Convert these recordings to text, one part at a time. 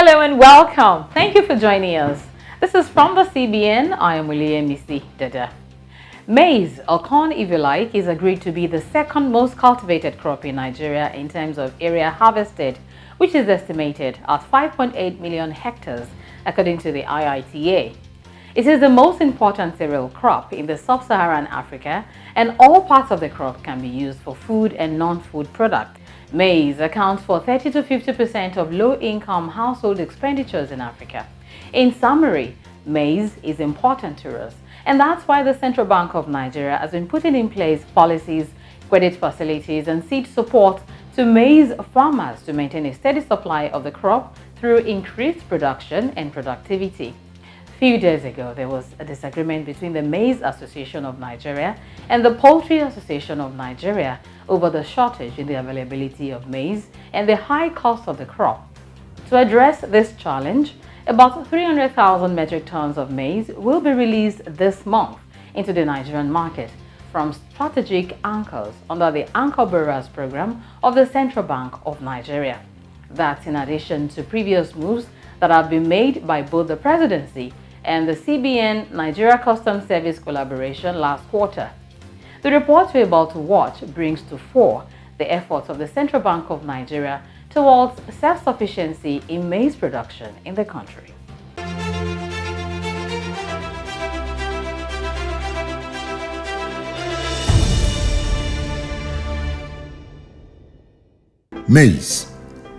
Hello and welcome. Thank you for joining us. This is from the CBN. I am Emefiele. Maize, or corn if you like, is agreed to be the second most cultivated crop in Nigeria in terms of area harvested, which is estimated at 5.8 million hectares, according to the IITA. It is the most important cereal crop in the sub-Saharan Africa, and all parts of the crop can be used for food and non-food products. Maize accounts for 30 to 50% of low-income household expenditures in Africa. In summary, maize is important to us, and that's why the Central Bank of Nigeria has been putting in place policies, credit facilities, and seed support to maize farmers to maintain a steady supply of the crop through increased production and productivity. A few days ago, there was a disagreement between the Maize Association of Nigeria and the Poultry Association of Nigeria over the shortage in the availability of maize and the high cost of the crop. To address this challenge, about 300,000 metric tons of maize will be released this month into the Nigerian market from strategic anchors under the Anchor Bearers program of the Central Bank of Nigeria. That's in addition to previous moves that have been made by both the presidency and the CBN Nigeria Customs Service collaboration last quarter. The report we're about to watch brings to fore the efforts of the Central Bank of Nigeria towards self-sufficiency in maize production in the country. Maize,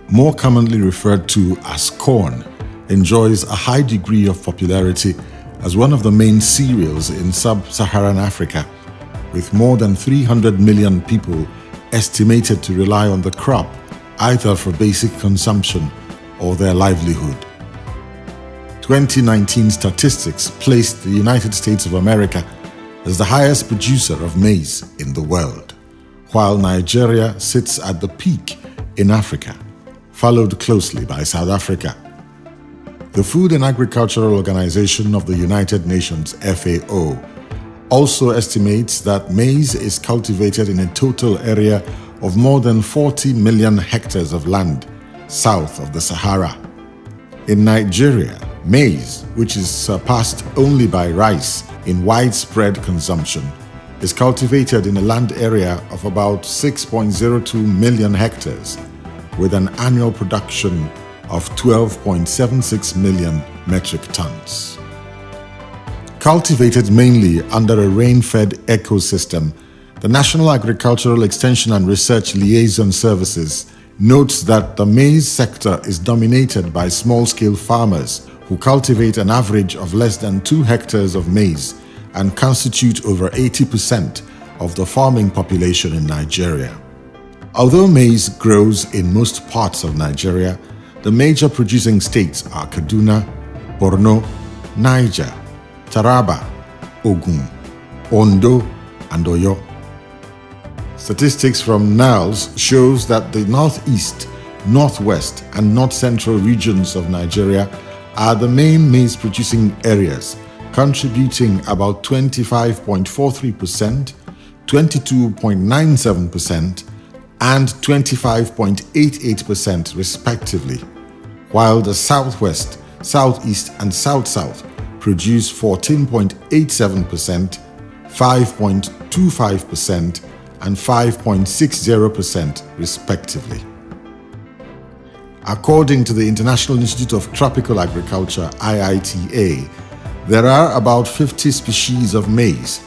more commonly referred to as corn, enjoys a high degree of popularity as one of the main cereals in sub-Saharan Africa, with more than 300 million people estimated to rely on the crop either for basic consumption or their livelihood. 2019 statistics placed the United States of America as the highest producer of maize in the world, while Nigeria sits at the peak in Africa, followed closely by South Africa. The Food and Agricultural Organization of the United Nations, FAO, also estimates that maize is cultivated in a total area of more than 40 million hectares of land south of the Sahara. In Nigeria, maize, which is surpassed only by rice in widespread consumption, is cultivated in a land area of about 6.02 million hectares, with an annual production of 12.76 million metric tons. Cultivated mainly under a rain-fed ecosystem, the National Agricultural Extension and Research Liaison Services notes that the maize sector is dominated by small-scale farmers who cultivate an average of less than 2 hectares of maize and constitute over 80% of the farming population in Nigeria. Although maize grows in most parts of Nigeria, the major producing states are Kaduna, Borno, Niger, Taraba, Ogun, Ondo, and Oyo. Statistics from NALS shows that the northeast, northwest, and north-central regions of Nigeria are the main maize-producing areas, contributing about 25.43%, 22.97%, and 25.88% respectively, while the southwest, southeast, and south-south produce 14.87%, 5.25%, and 5.60% respectively. According to the International Institute of Tropical Agriculture, IITA, there are about 50 species of maize,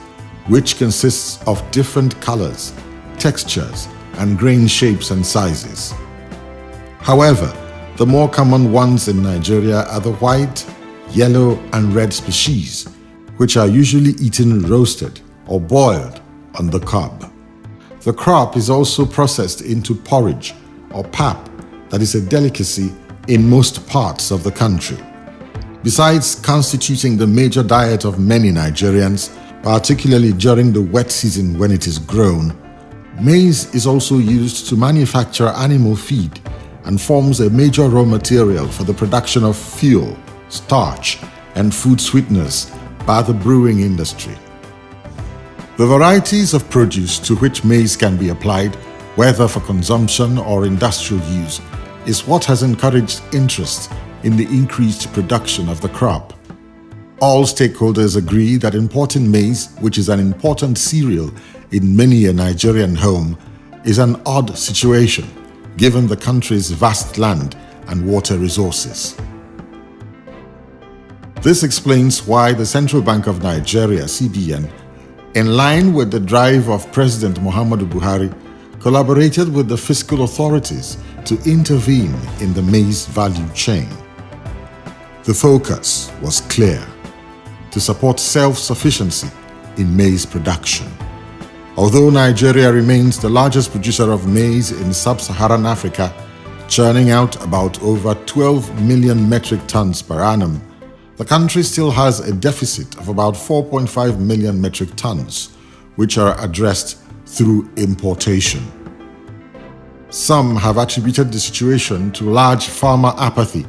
which consists of different colors, textures, and grain shapes and sizes. However, the more common ones in Nigeria are the white, yellow, and red species, which are usually eaten roasted or boiled on the cob. The crop is also processed into porridge or pap that is a delicacy in most parts of the country. Besides constituting the major diet of many Nigerians, particularly during the wet season when it is grown, maize is also used to manufacture animal feed and forms a major raw material for the production of fuel, starch, and food sweeteners by the brewing industry. The varieties of produce to which maize can be applied, whether for consumption or industrial use, is what has encouraged interest in the increased production of the crop. All stakeholders agree that importing maize, which is an important cereal in many a Nigerian home, is an odd situation given the country's vast land and water resources. This explains why the Central Bank of Nigeria, CBN, in line with the drive of President Muhammadu Buhari, collaborated with the fiscal authorities to intervene in the maize value chain. The focus was clear: to support self-sufficiency in maize production. Although Nigeria remains the largest producer of maize in sub-Saharan Africa, churning out about over 12 million metric tons per annum, the country still has a deficit of about 4.5 million metric tons, which are addressed through importation. Some have attributed the situation to large farmer apathy,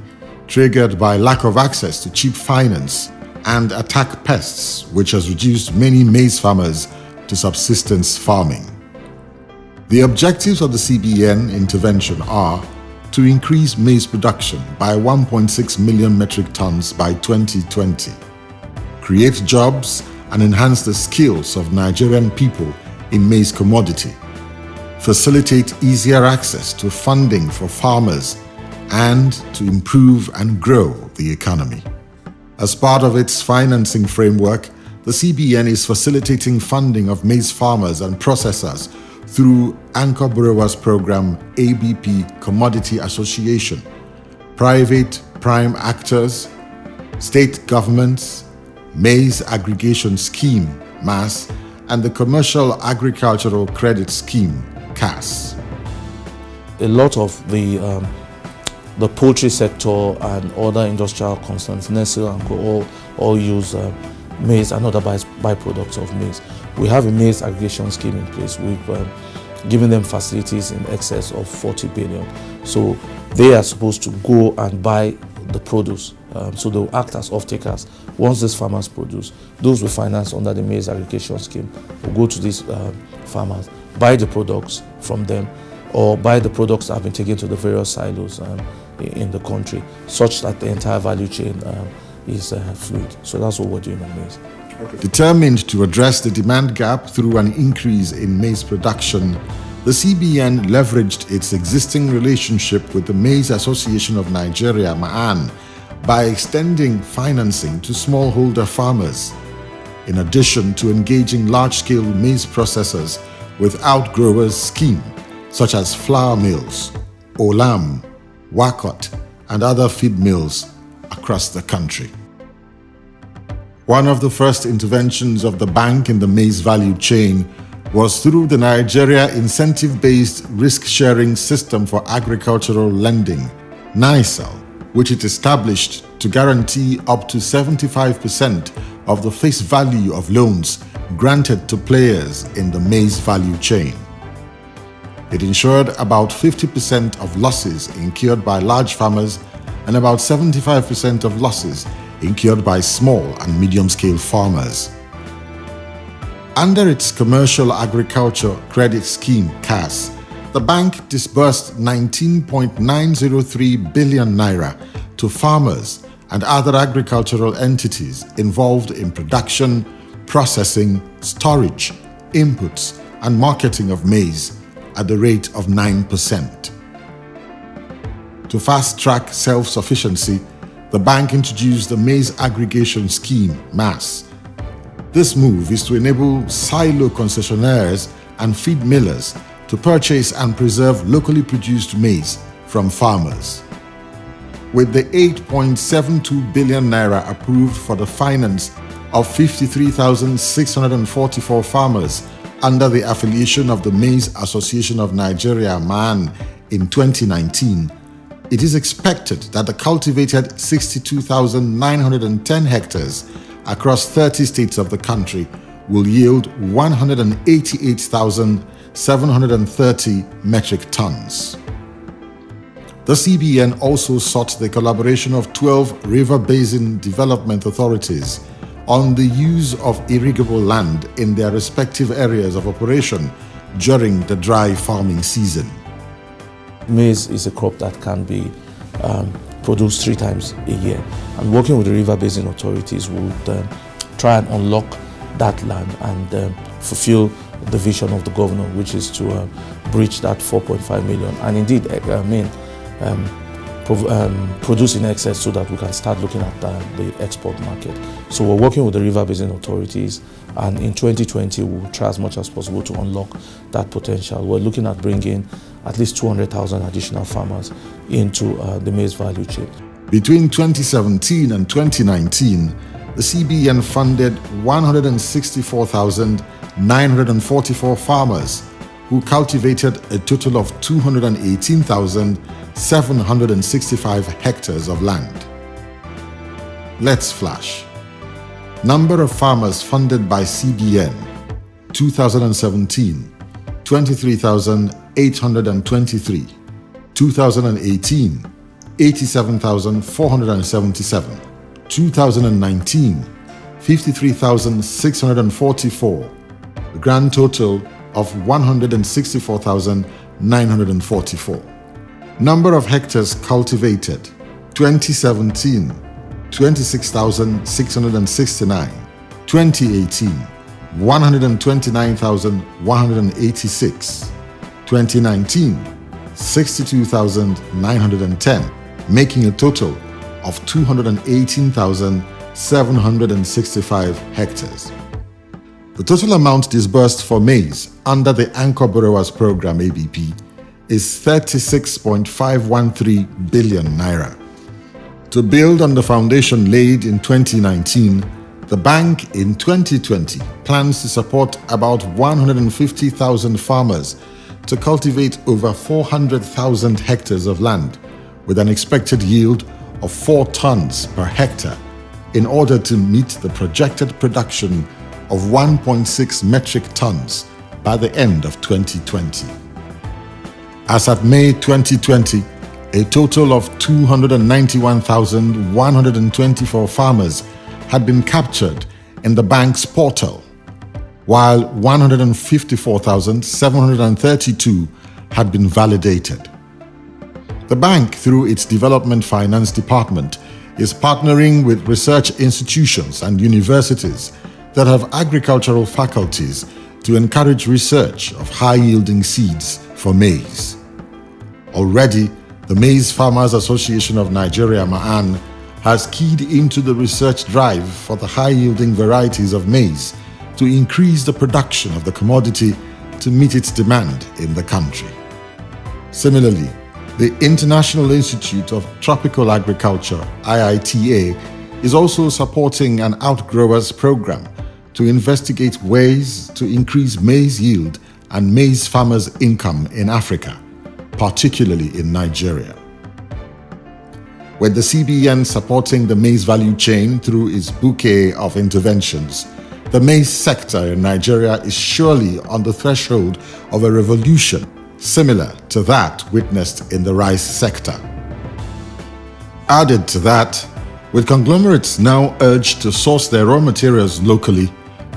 triggered by lack of access to cheap finance and attack pests, which has reduced many maize farmers to subsistence farming. The objectives of the CBN intervention are to increase maize production by 1.6 million metric tons by 2020, create jobs and enhance the skills of Nigerian people in maize commodity, facilitate easier access to funding for farmers, and to improve and grow the economy. As part of its financing framework, the CBN is facilitating funding of maize farmers and processors through Anchor Borrowers Program ABP Commodity Association, private prime actors, state governments, Maize Aggregation Scheme MAS, and the Commercial Agricultural Credit Scheme CAS. A lot of the poultry sector and other industrial concerns, Nestle and Co, all use maize and other byproducts of maize. We have a maize aggregation scheme in place. We've given them facilities in excess of 40 billion. So they are supposed to go and buy the produce. So they'll act as off-takers. Once these farmers produce, those we finance under the maize aggregation scheme will go to these farmers, buy the products from them, or buy the products that have been taken to the various silos in the country, such that the entire value chain is fluid. So that's what we're doing on maize. Determined to address the demand gap through an increase in maize production, the CBN leveraged its existing relationship with the Maize Association of Nigeria, MAAN, by extending financing to smallholder farmers, in addition to engaging large-scale maize processors with outgrowers scheme, such as flour mills, Olam, Wakot, and other feed mills across the country. One of the first interventions of the bank in the maize value chain was through the Nigeria Incentive-Based Risk-Sharing System for Agricultural Lending, NISAL, which it established to guarantee up to 75% of the face value of loans granted to players in the maize value chain. It ensured about 50% of losses incurred by large farmers and about 75% of losses incurred by small and medium-scale farmers. Under its Commercial Agriculture Credit Scheme, CAS, the bank disbursed 19.903 billion naira to farmers and other agricultural entities involved in production, processing, storage, inputs, and marketing of maize at the rate of 9%. To fast-track self-sufficiency, the bank introduced the Maize Aggregation Scheme, MAS. This move is to enable silo concessionaires and feed millers to purchase and preserve locally produced maize from farmers. With the 8.72 billion naira approved for the finance of 53,644 farmers under the affiliation of the Maize Association of Nigeria, MAAN, in 2019, it is expected that the cultivated 62,910 hectares across 30 states of the country will yield 188,730 metric tons. The CBN also sought the collaboration of 12 river basin development authorities on the use of irrigable land in their respective areas of operation during the dry farming season. Maize is a crop that can be produce 3 times a year. And working with the river basin authorities would try and unlock that land and fulfill the vision of the governor, which is to breach that 4.5 million and indeed produce in excess so that we can start looking at the export market. So we're working with the river basin authorities, and in 2020 we'll try as much as possible to unlock that potential. We're looking at bringing at least 200,000 additional farmers into the maize value chain. Between 2017 and 2019, the CBN funded 164,944 farmers who cultivated a total of 218,765 hectares of land. Let's flash. Number of farmers funded by CBN: 2017, 23,823. 2018, 87,477. 2019, 53,644. A grand total of 164,944. Number of hectares cultivated: 2017, 26,669. 2018, 129,186. 2019, 62,910, making a total of 218,765 hectares. The total amount disbursed for maize under the Anchor Borrowers Program ABP is 36.513 billion naira. To build on the foundation laid in 2019, the bank in 2020 plans to support about 150,000 farmers to cultivate over 400,000 hectares of land with an expected yield of 4 tons per hectare in order to meet the projected production of 1.6 metric tons by the end of 2020. As at May 2020, a total of 291,124 farmers had been captured in the bank's portal, while 154,732 had been validated. The bank, through its Development Finance Department, is partnering with research institutions and universities that have agricultural faculties to encourage research of high-yielding seeds for maize. Already, the Maize Farmers Association of Nigeria, MAAN, has keyed into the research drive for the high-yielding varieties of maize to increase the production of the commodity to meet its demand in the country. Similarly, the International Institute of Tropical Agriculture, IITA, is also supporting an outgrowers program to investigate ways to increase maize yield and maize farmers' income in Africa, particularly in Nigeria. With the CBN supporting the maize value chain through its bouquet of interventions, the maize sector in Nigeria is surely on the threshold of a revolution similar to that witnessed in the rice sector. Added to that, with conglomerates now urged to source their raw materials locally,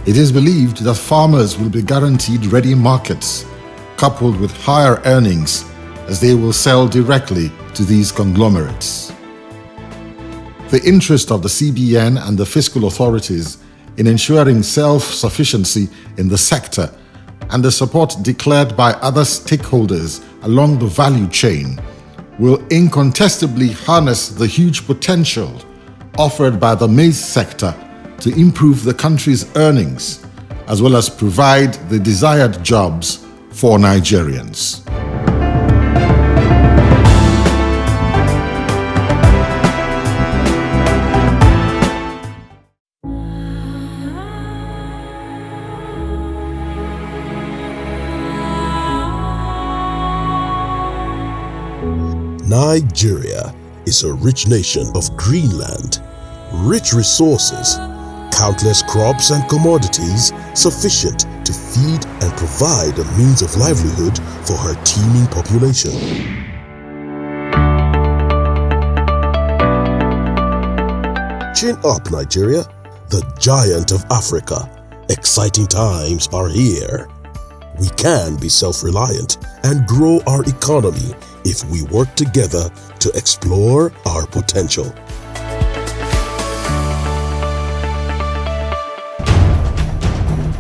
it is believed that farmers will be guaranteed ready markets, coupled with higher earnings as they will sell directly to these conglomerates. The interest of the CBN and the fiscal authorities in ensuring self-sufficiency in the sector and the support declared by other stakeholders along the value chain will incontestably harness the huge potential offered by the maize sector to improve the country's earnings, as well as provide the desired jobs for Nigerians. Nigeria is a rich nation of green land, rich resources, countless crops and commodities sufficient to feed and provide a means of livelihood for her teeming population. Chin up, Nigeria, the giant of Africa. Exciting times are here. We can be self-reliant and grow our economy if we work together to explore our potential.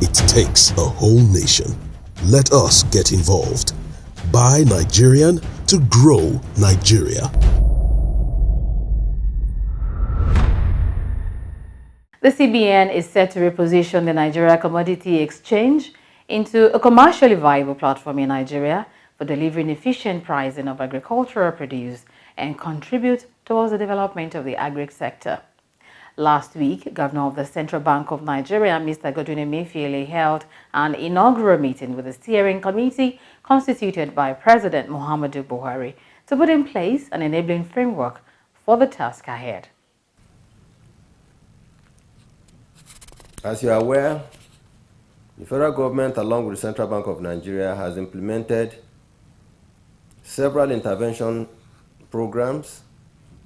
It takes a whole nation. Let us get involved. Buy Nigerian to grow Nigeria. The CBN is set to reposition the Nigeria Commodity Exchange into a commercially viable platform in Nigeria for delivering efficient pricing of agricultural produce and contribute towards the development of the agri sector. Last week, Governor of the Central Bank of Nigeria, Mr. Emefiele, held an inaugural meeting with the steering committee constituted by President Muhammadu Buhari to put in place an enabling framework for the task ahead. As you are aware, the federal government, along with the Central Bank of Nigeria, has implemented several intervention programs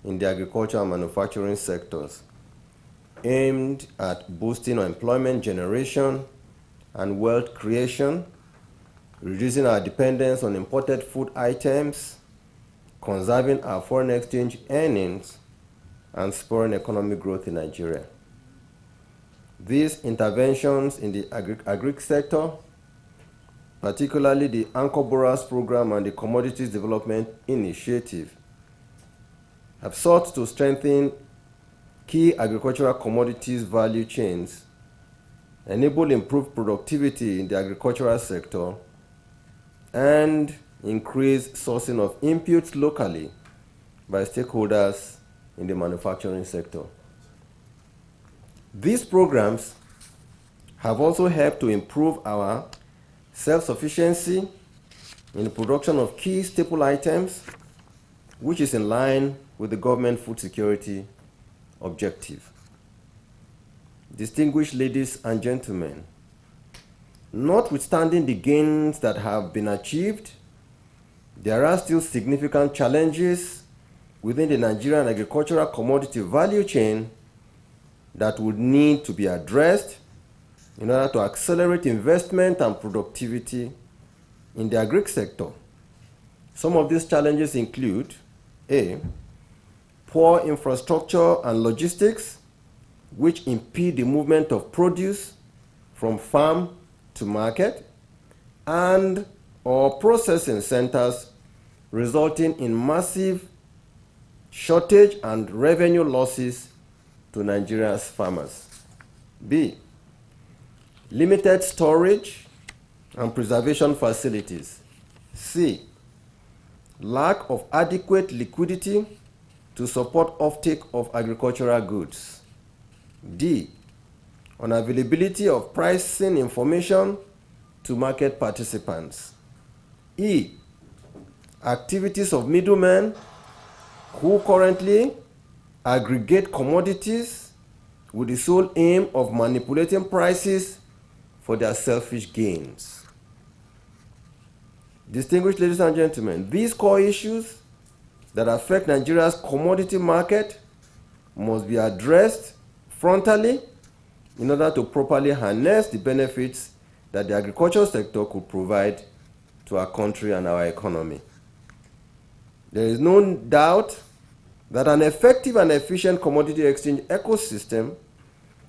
in the agriculture and manufacturing sectors aimed at boosting employment generation and wealth creation, reducing our dependence on imported food items, conserving our foreign exchange earnings, and spurring economic growth in Nigeria. These interventions in the agri sector, particularly the Anchor Borers Program and the Commodities Development Initiative, have sought to strengthen key agricultural commodities value chains, enable improved productivity in the agricultural sector, and increase sourcing of inputs locally by stakeholders in the manufacturing sector. These programs have also helped to improve our self-sufficiency in the production of key staple items, which is in line with the government food security objective. Distinguished ladies and gentlemen, notwithstanding the gains that have been achieved, there are still significant challenges within the Nigerian agricultural commodity value chain that would need to be addressed in order to accelerate investment and productivity in the agri sector. Some of these challenges include A, poor infrastructure and logistics, which impede the movement of produce from farm to market, and or processing centers, resulting in massive shortage and revenue losses to Nigeria's farmers. B, limited storage and preservation facilities. C, lack of adequate liquidity to support offtake of agricultural goods. D, unavailability of pricing information to market participants. E, activities of middlemen who currently aggregate commodities with the sole aim of manipulating prices for their selfish gains. Distinguished ladies and gentlemen, these core issues that affect Nigeria's commodity market must be addressed frontally in order to properly harness the benefits that the agricultural sector could provide to our country and our economy. There is no doubt that an effective and efficient commodity exchange ecosystem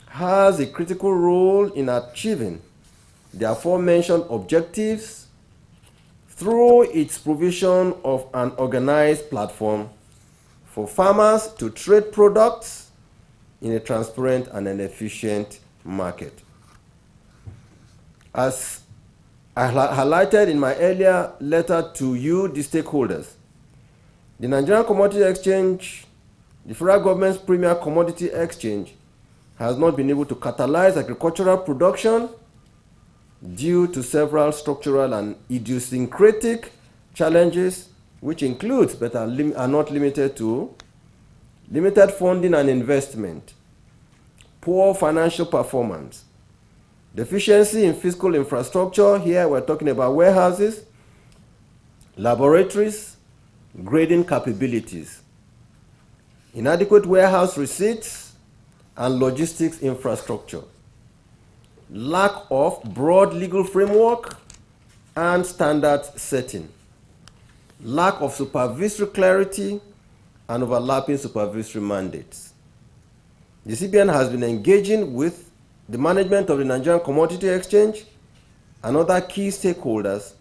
has a critical role in achieving the aforementioned objectives through its provision of an organized platform for farmers to trade products in a transparent and an efficient market. As I highlighted in my earlier letter to you, the stakeholders, the Nigerian Commodity Exchange, the federal government's premier commodity exchange, has not been able to catalyze agricultural production due to several structural and idiosyncratic challenges, which includes, but are not limited to, limited funding and investment, poor financial performance, deficiency in physical infrastructure. Here we're talking about warehouses, laboratories, grading capabilities, inadequate warehouse receipts and logistics infrastructure, lack of broad legal framework and standard setting, lack of supervisory clarity, and overlapping supervisory mandates. The CBN has been engaging with the management of the Nigerian Commodity Exchange and other key stakeholders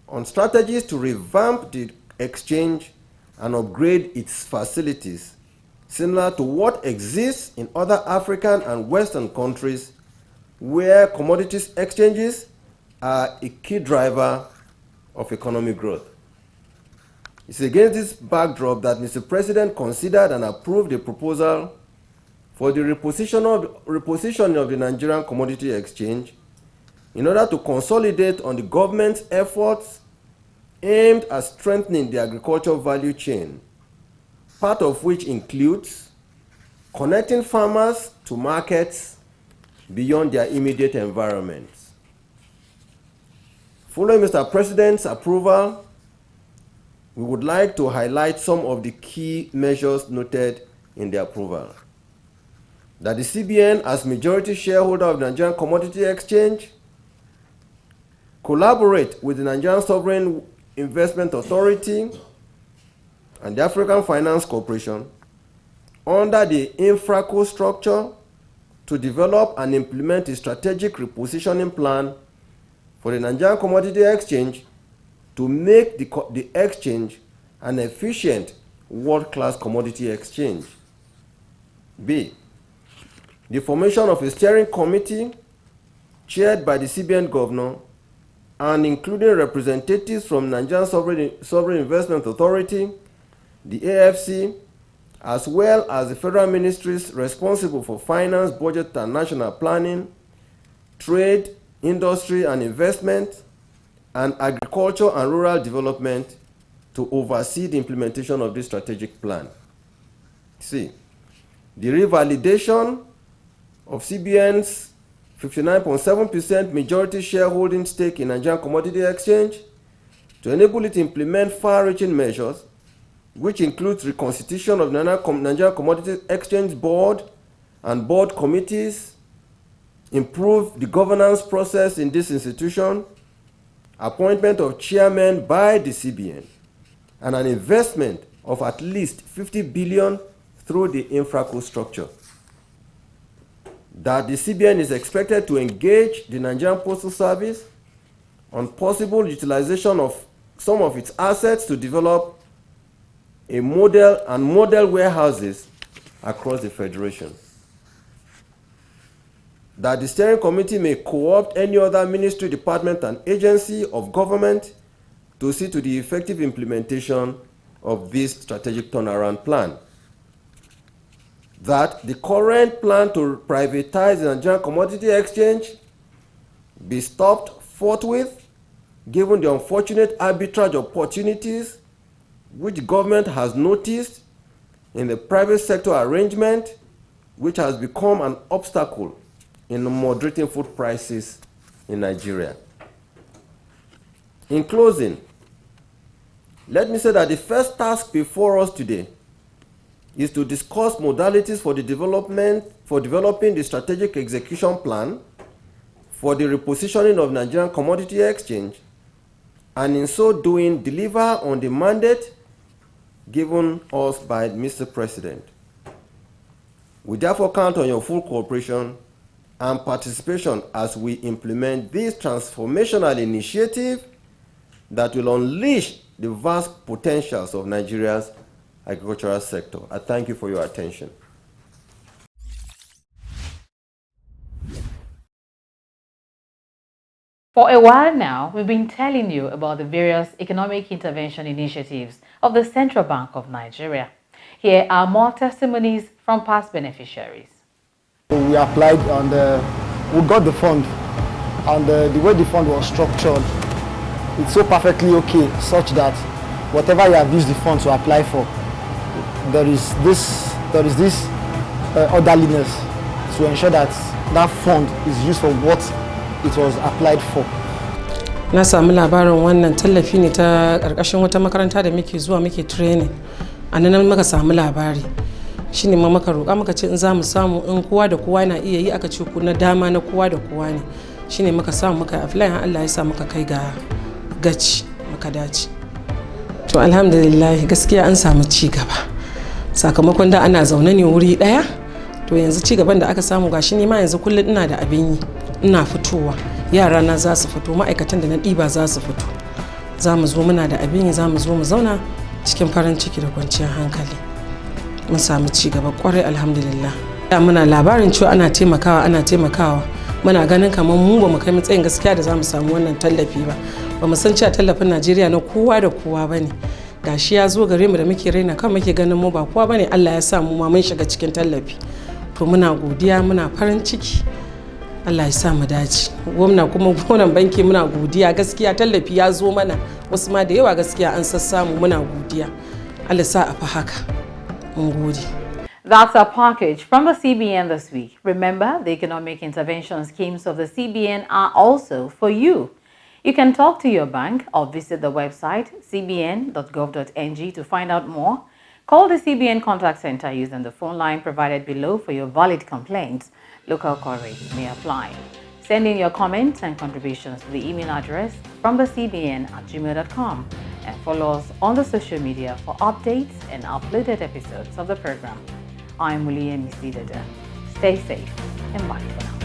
on strategies to revamp the exchange and upgrade its facilities, similar to what exists in other African and Western countries where commodities exchanges are a key driver of economic growth. It's against this backdrop that Mr. President considered and approved a proposal for the repositioning of the Nigerian Commodity Exchange in order to consolidate on the government's efforts aimed at strengthening the agricultural value chain, part of which includes connecting farmers to markets beyond their immediate environments. Following Mr. President's approval, we would like to highlight some of the key measures noted in the approval. That the CBN, as majority shareholder of the Nigerian Commodity Exchange, collaborate with the Nigerian Sovereign Investment Authority and the African Finance Corporation under the INFRACO structure to develop and implement a strategic repositioning plan for the Nigerian Commodity Exchange to make the exchange an efficient world-class commodity exchange. B, the formation of a steering committee chaired by the CBN governor and including representatives from Nigerian Sovereign Investment Authority, the AFC, as well as the federal ministries responsible for finance, budget, and national planning, trade, industry and investment, and agriculture and rural development to oversee the implementation of this strategic plan. C, the revalidation of CBN's 59.7% majority shareholding stake in Nigerian Commodity Exchange to enable it to implement far-reaching measures, which includes reconstitution of Nigerian Commodity Exchange Board and board committees, improve the governance process in this institution, appointment of chairmen by the CBN, and an investment of at least 50 billion through the INFRACO structure. That the CBN is expected to engage the Nigerian Postal Service on possible utilization of some of its assets to develop a model warehouses across the Federation. That the steering committee may co-opt any other ministry, department, and agency of government to see to the effective implementation of this strategic turnaround plan. That the current plan to privatize the Nigerian Commodity Exchange be stopped forthwith, given the unfortunate arbitrage opportunities which government has noticed in the private sector arrangement, which has become an obstacle in moderating food prices in Nigeria. In closing, let me say that the first task before us today is to discuss modalities for developing the strategic execution plan for the repositioning of Nigerian Commodity Exchange, and in so doing deliver on the mandate given us by Mr. President. We therefore count on your full cooperation and participation as we implement this transformational initiative that will unleash the vast potentials of Nigeria's agricultural sector. I thank you for your attention. For a while now, we've been telling you about the various economic intervention initiatives of the Central Bank of Nigeria. Here are more testimonies from past beneficiaries. We applied and we got the fund, and the way the fund was structured, it's so perfectly okay, such that whatever you have used the fund to apply for, there is this orderliness to ensure that that fund is used for what it was applied for. Na samu labarin wannan tallafi ne ta ƙarƙashin wata makaranta da muke zuwa muke training. A nan muka samu labari. Shine ma muka roƙa muka ce in za mu samu in kowa da kowa na iya yi, aka ce ku na dama na kowa da kowa ne. Shine muka samu muka apply, Allah ya sa muka kai ga gaci muka dace. To alhamdulillah gaskiya an samu ci gaba. Sakamakon da ana zaune ne wuri daya, to yanzu ci gaban da aka samu gashi ni ma yanzu kullum ina da abin yi, ina fitowa. Yara na za su fito, ma'aikatan da na ɗiba za su fito. Za mu zo muna da abin yi, za mu zo mu zauna cikin farin ciki da kwanciyar hankali. Mun samu ci gaba kwarai alhamdulillah. Da muna labarin cewa ana taimakawa. Muna ganin kamar mu ba mu kai matsayin gaskiya da za mu samu wannan tallafi ba. Ba mu san cewa tallafin Najeriya na kowa da kowa bane. Gashi ya zo gare mu da muke raina kan muke ganin mu ba kowa bane, Allah ya sa mu ma mun shiga cikin tallafi. To muna godiya, muna farin ciki. Allah ya sa mu dace. Gwamnan banki muna godiya, gaskiya tallafi ya zo mana, wasu ma da yawa gaskiya an sassamu, muna godiya. Allah sa a fa haka. Mun gode. That's our package from the CBN this week. Remember, the economic intervention schemes of the CBN are also for you. You can talk to your bank or visit the website cbn.gov.ng to find out more. Call the CBN contact center using the phone line provided below for your valid complaints. Local call rates may apply. Send in your comments and contributions to the email address fromthecbn@gmail.com and follow us on the social media for updates and uploaded episodes of the program. I'm Emefiele. Stay safe and bye for now.